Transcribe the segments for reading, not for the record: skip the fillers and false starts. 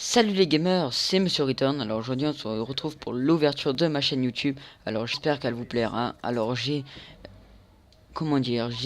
Salut les gamers, c'est Monsieur Return. Alors aujourd'hui on se retrouve pour l'ouverture de ma chaîne YouTube. Alors j'espère qu'elle vous plaira. Alors j'ai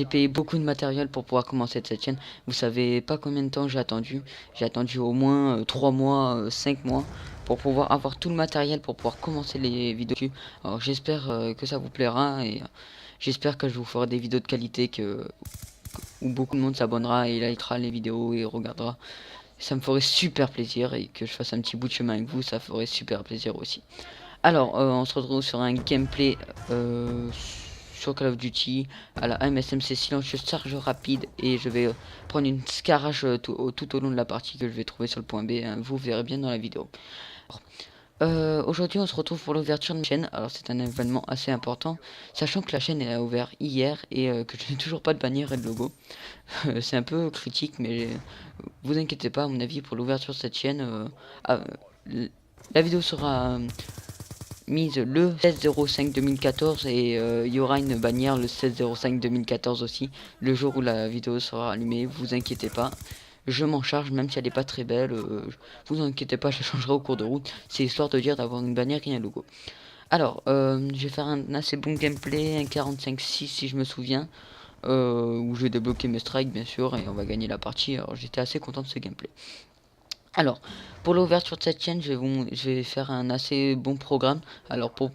payé beaucoup de matériel pour pouvoir commencer cette chaîne. Vous savez pas combien de temps j'ai attendu. J'ai attendu au moins 3 mois, 5 mois pour pouvoir avoir tout le matériel pour pouvoir commencer les vidéos YouTube. Alors j'espère que ça vous plaira et j'espère que je vous ferai des vidéos de qualité où beaucoup de monde s'abonnera et likera les vidéos et regardera. Ça me ferait super plaisir et que je fasse un petit bout de chemin avec vous, ça ferait super plaisir aussi. Alors, on se retrouve sur un gameplay sur Call of Duty à la MSMC silencieux charge rapide et je vais prendre une scarage tout au long de la partie que je vais trouver sur le point B. Hein, vous verrez bien dans la vidéo. Aujourd'hui on se retrouve pour l'ouverture de ma chaîne. Alors c'est un événement assez important, sachant que la chaîne elle a ouvert hier et que je n'ai toujours pas de bannière et de logo. C'est un peu critique, mais vous inquiétez pas, à mon avis pour l'ouverture de cette chaîne, ah, la vidéo sera mise le 16/05/2014 et il y aura une bannière le 16/05/2014 aussi, le jour où la vidéo sera allumée. Vous inquiétez pas, je m'en charge, même si elle est pas très belle. Vous inquiétez pas, je la changerai au cours de route. C'est histoire de dire d'avoir une bannière et un logo. Alors, je vais faire un assez bon gameplay, un 45-6 si je me souviens, où je vais débloquer mes strikes bien sûr et on va gagner la partie. Alors j'étais assez content de ce gameplay. Alors, pour l'ouverture de cette chaîne, je vais faire un assez bon programme. Alors, pour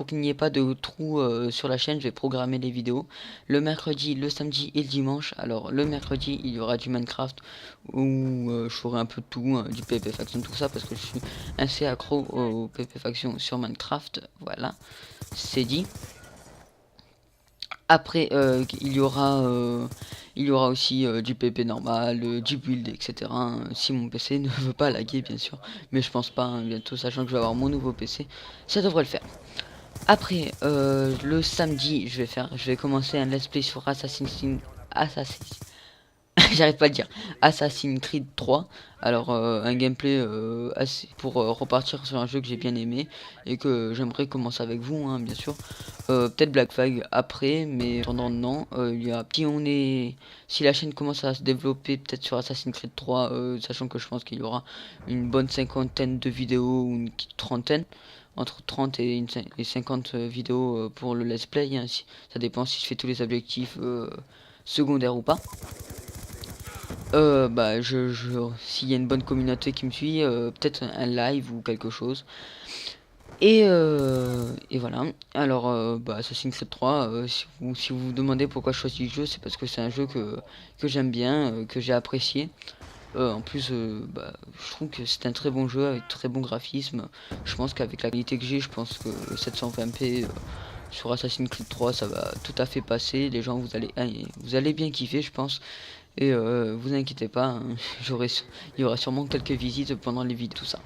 qu'il n'y ait pas de trous sur la chaîne, je vais programmer les vidéos le mercredi, le samedi et le dimanche. Alors, le mercredi, il y aura du Minecraft où je ferai un peu de tout, hein, du PvP Faction, tout ça, parce que je suis assez accro au PvP Faction sur Minecraft. Voilà, c'est dit. Après, il y aura aussi du PP normal, du build, etc. Hein, si mon PC ne veut pas laguer, bien sûr. Mais je pense pas, hein, bientôt, sachant que je vais avoir mon nouveau PC, ça devrait le faire. Après, le samedi, je vais commencer un let's play sur Assassin's j'arrive pas à le dire. Assassin's Creed 3. Alors un gameplay assez pour repartir sur un jeu que j'ai bien aimé et que j'aimerais commencer avec vous, hein, bien sûr. Peut-être Black Flag après, mais en attendant non. Il y a si la chaîne commence à se développer, peut-être sur Assassin's Creed 3, sachant que je pense qu'il y aura une bonne cinquantaine de vidéos ou une trentaine. Entre 30 et 50 vidéos pour le let's play, hein, ça dépend si je fais tous les objectifs secondaires ou pas. Bah, s'il y a une bonne communauté qui me suit, peut-être un live ou quelque chose. Et voilà. Alors, bah, Assassin's Creed 3, si vous vous demandez pourquoi je choisis le jeu, c'est parce que c'est un jeu que j'aime bien, que j'ai apprécié. En plus, bah, je trouve que c'est un très bon jeu avec très bon graphisme. Je pense qu'avec la qualité que j'ai, je pense que 720p sur Assassin's Creed 3, ça va tout à fait passer. Les gens, vous allez bien kiffer, je pense. Et vous inquiétez pas, hein, il y aura sûrement quelques visites pendant les vidéos, tout ça.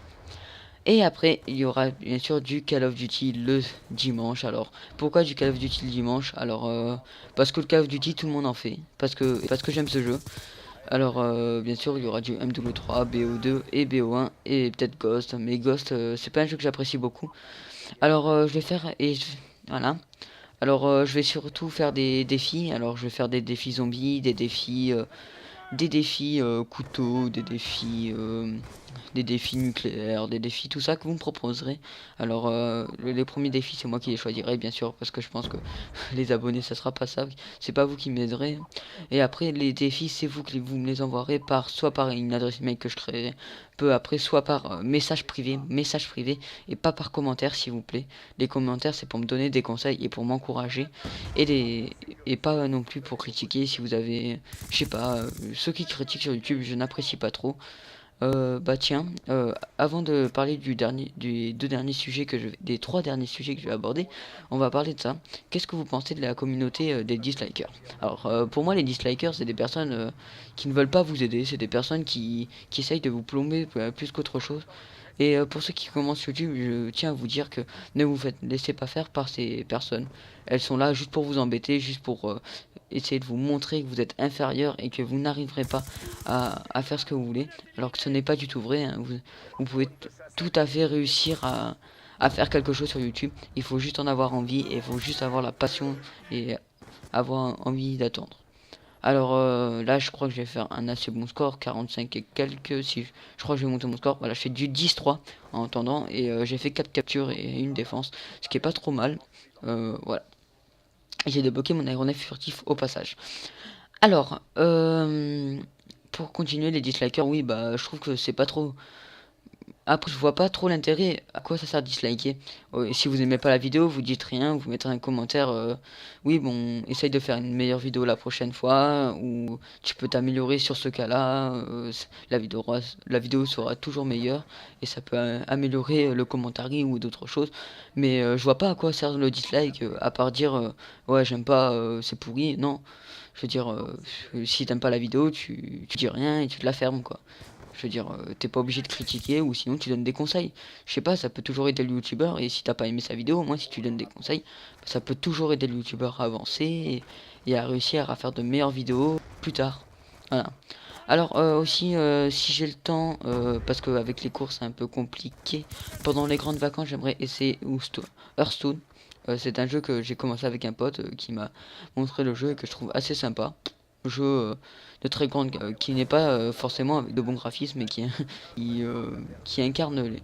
Et après, il y aura bien sûr du Call of Duty le dimanche. Alors, pourquoi du Call of Duty le dimanche? Alors, parce que le Call of Duty, tout le monde en fait. Parce que j'aime ce jeu. Alors, bien sûr, il y aura du MW3, BO2 et BO1 et peut-être Ghost. Mais Ghost, c'est pas un jeu que j'apprécie beaucoup. Alors, je vais faire voilà. Alors, je vais surtout faire des défis. Alors, je vais faire des défis zombies, des défis couteaux, des défis nucléaires, des défis tout ça que vous me proposerez. Alors les premiers défis c'est moi qui les choisirai bien sûr parce que je pense que les abonnés ça sera pas ça, c'est pas vous qui m'aiderez. Et après les défis c'est vous me les envoierez soit par une adresse email que je créerai peu après, soit par message privé et pas par commentaire s'il vous plaît. Les commentaires c'est pour me donner des conseils et pour m'encourager et pas non plus pour critiquer si vous avez je sais pas, ceux qui critiquent sur YouTube, je n'apprécie pas trop. Bah tiens, avant de parler des deux derniers sujets des trois derniers sujets que je vais aborder, on va parler de ça. Qu'est-ce que vous pensez de la communauté des dislikers? Alors, pour moi, les dislikers, c'est des personnes qui ne veulent pas vous aider, c'est des personnes qui essayent de vous plomber plus qu'autre chose. Et pour ceux qui commencent YouTube, je tiens à vous dire que ne vous laissez pas faire par ces personnes. Elles sont là juste pour vous embêter, juste pour essayer de vous montrer que vous êtes inférieur et que vous n'arriverez pas à faire ce que vous voulez. Alors que ce n'est pas du tout vrai. Hein. Vous pouvez tout à fait réussir à faire quelque chose sur YouTube. Il faut juste en avoir envie et il faut juste avoir la passion et avoir envie d'attendre. Alors là, je crois que je vais faire un assez bon score, 45 et quelques. Si je crois que je vais monter mon score. Voilà, je fais du 10-3 en attendant. Et j'ai fait 4 captures et une défense, ce qui est pas trop mal. Voilà. Et j'ai débloqué mon aéronef furtif au passage. Alors, pour continuer les dislikers, oui, bah je trouve que c'est pas trop. Après, je vois pas trop l'intérêt. À quoi ça sert de disliker? Si vous aimez pas la vidéo, vous dites rien, vous mettez un commentaire. Oui, bon, essaye de faire une meilleure vidéo la prochaine fois, ou tu peux t'améliorer sur ce cas-là. La vidéo sera toujours meilleure et ça peut améliorer le commentaire ou d'autres choses. Mais je vois pas à quoi sert le dislike, à part dire ouais, j'aime pas, c'est pourri. Non, je veux dire, si t'aimes pas la vidéo, tu dis rien et tu te la fermes, quoi. Je veux dire, t'es pas obligé de critiquer ou sinon tu donnes des conseils. Je sais pas, ça peut toujours aider le youtubeur et si t'as pas aimé sa vidéo, au moins si tu donnes des conseils, ça peut toujours aider le youtubeur à avancer et à réussir à faire de meilleures vidéos plus tard. Voilà. Alors aussi, si j'ai le temps, parce qu'avec les cours c'est un peu compliqué, pendant les grandes vacances j'aimerais essayer Hearthstone. C'est un jeu que j'ai commencé avec un pote qui m'a montré le jeu et que je trouve assez sympa. Jeu de très grande, qui n'est pas forcément avec de bons graphismes, mais qui, qui incarne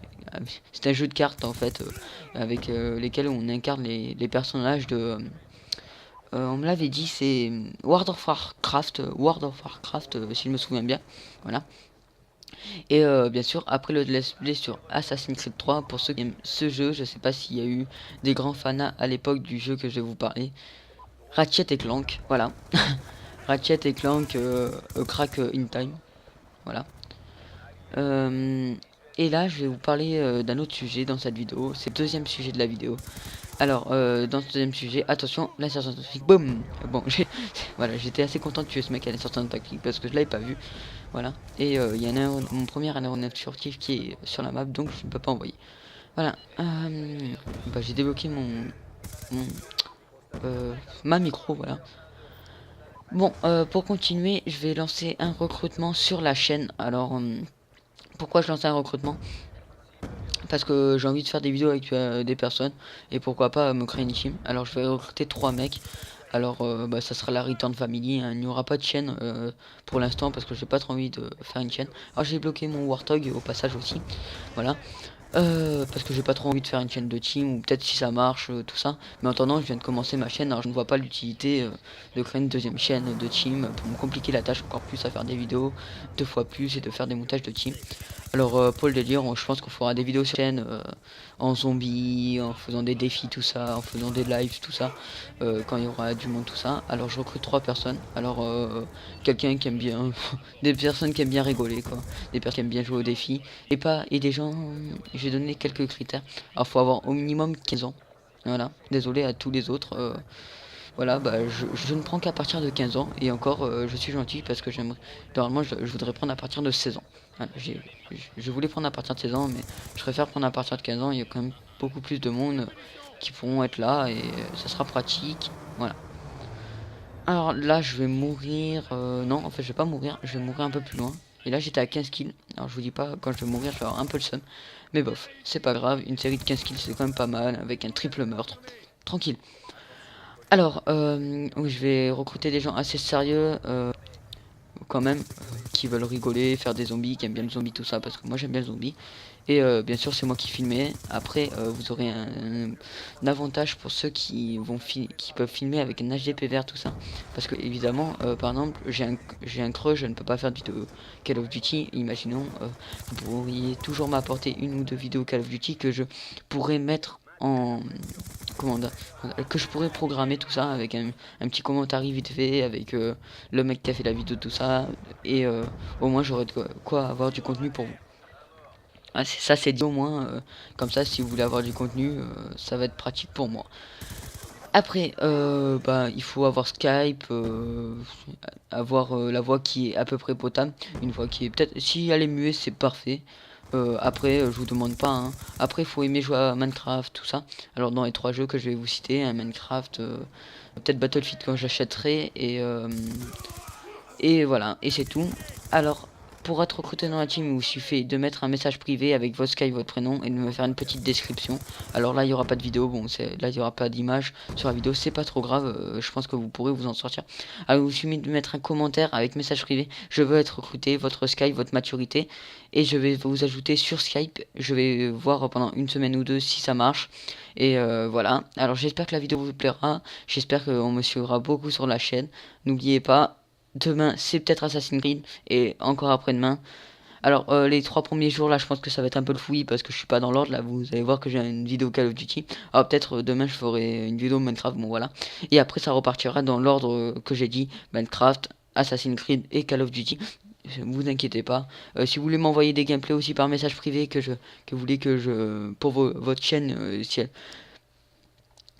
c'est un jeu de cartes en fait, avec lesquels on incarne les personnages de on me l'avait dit, c'est World of Warcraft, si je me souviens bien. Voilà. Et bien sûr, après le let's play sur Assassin's Creed 3, pour ceux qui aiment ce jeu, je sais pas s'il y a eu des grands fanats à l'époque du jeu que je vais vous parler. Ratchet et Clank, voilà. Ratchet et Clank Crack in Time, voilà. Euh, et là, je vais vous parler d'un autre sujet dans cette vidéo. C'est le deuxième sujet de la vidéo. Alors, dans ce deuxième sujet, attention, l'insertion tactique, boum. Bon, voilà, j'étais assez content de tuer ce mec à l'insertion tactique parce que je l'avais pas vu. Voilà. Et il y a mon premier aéronef furtif qui est sur la map, donc je ne peux pas envoyer. Voilà. Bah, j'ai débloqué mon ma micro, voilà. Bon, pour continuer, je vais lancer un recrutement sur la chaîne. Alors, pourquoi je lance un recrutement? Parce que j'ai envie de faire des vidéos avec des personnes et pourquoi pas me créer une team. Alors je vais recruter 3 mecs. Alors bah, ça sera la Return Family, hein. Il n'y aura pas de chaîne pour l'instant parce que j'ai pas trop envie de faire une chaîne. Alors j'ai bloqué mon Warthog au passage aussi. Voilà. Parce que j'ai pas trop envie de faire une chaîne de team ou peut-être si ça marche tout ça, mais en attendant je viens de commencer ma chaîne, alors je ne vois pas l'utilité de créer une deuxième chaîne de team pour me compliquer la tâche encore plus à faire des vidéos 2 fois plus et de faire des montages de team. Alors pour le délire, je pense qu'on fera des vidéos sur la chaîne en zombie, en faisant des défis, tout ça, en faisant des lives, tout ça, quand il y aura du monde, tout ça. Alors je recrute 3 personnes. Alors quelqu'un qui aime bien, des personnes qui aiment bien rigoler, quoi, des personnes qui aiment bien jouer aux défis, et des gens, je vais donner quelques critères. Alors faut avoir au minimum 15 ans. Voilà, désolé à tous les autres. Voilà, bah je ne prends qu'à partir de 15 ans et encore je suis gentil parce que j'aimerais normalement je voudrais prendre à partir de 16 ans. Voilà, je voulais prendre à partir de 16 ans mais je préfère prendre à partir de 15 ans, il y a quand même beaucoup plus de monde qui pourront être là et ça sera pratique. Voilà. Alors là je vais mourir non, en fait je vais pas mourir, je vais mourir un peu plus loin. Et là j'étais à 15 kills. Alors je vous dis pas quand je vais mourir, je vais avoir un peu le seum. Mais bof, c'est pas grave, une série de 15 kills c'est quand même pas mal avec un triple meurtre. Tranquille. Alors, oui, je vais recruter des gens assez sérieux, quand même, qui veulent rigoler, faire des zombies, qui aiment bien le zombie, tout ça, parce que moi j'aime bien le zombie. Et bien sûr, c'est moi qui filmais. Après, vous aurez un avantage pour ceux qui peuvent filmer avec un HDP vert, tout ça. Parce que évidemment, par exemple, j'ai un creux, je ne peux pas faire de vidéo Call of Duty. Imaginons, vous pourriez toujours m'apporter une ou deux vidéos Call of Duty que je pourrais mettre en commande, que je pourrais programmer tout ça avec un petit commentaire vite fait avec le mec qui a fait la vidéo, tout ça, et au moins j'aurais de quoi avoir du contenu pour vous. Ah, ça c'est dit au moins, comme ça si vous voulez avoir du contenu, ça va être pratique pour moi. Après, bah, il faut avoir Skype, avoir la voix qui est à peu près potable, une voix qui est peut-être, si elle est muette c'est parfait. Après, je vous demande pas, hein. Après, il faut aimer jouer à Minecraft, tout ça. Alors, dans les 3 jeux que je vais vous citer, un Minecraft, peut-être Battlefield quand j'achèterai, et voilà, et c'est tout. Alors, pour être recruté dans la team, il vous suffit de mettre un message privé avec votre Skype, votre prénom et de me faire une petite description. Alors là, il n'y aura pas de vidéo, bon, là, il n'y aura pas d'image sur la vidéo, c'est pas trop grave, je pense que vous pourrez vous en sortir. Alors, il vous suffit de mettre un commentaire avec message privé, je veux être recruté, votre Skype, votre maturité, et je vais vous ajouter sur Skype. Je vais voir pendant une semaine ou deux si ça marche. Et voilà. Alors j'espère que la vidéo vous plaira. J'espère qu'on me suivra beaucoup sur la chaîne. N'oubliez pas, demain c'est peut-être Assassin's Creed et encore après-demain. Alors les 3 premiers jours là, je pense que ça va être un peu le fouillis parce que je suis pas dans l'ordre là. Vous allez voir que j'ai une vidéo Call of Duty. Alors peut-être demain je ferai une vidéo Minecraft. Bon voilà. Et après ça repartira dans l'ordre que j'ai dit, Minecraft, Assassin's Creed et Call of Duty. Vous inquiétez pas. Si vous voulez m'envoyer des gameplays aussi par message privé que vous voulez que je pour votre chaîne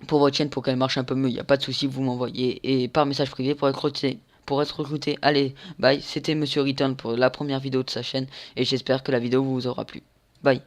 pour votre chaîne pour qu'elle marche un peu mieux, il n'y a pas de souci, vous m'envoyez et par message privé pour être recruté. Allez, bye, c'était Monsieur Return pour la première vidéo de sa chaîne et j'espère que la vidéo vous aura plu. Bye.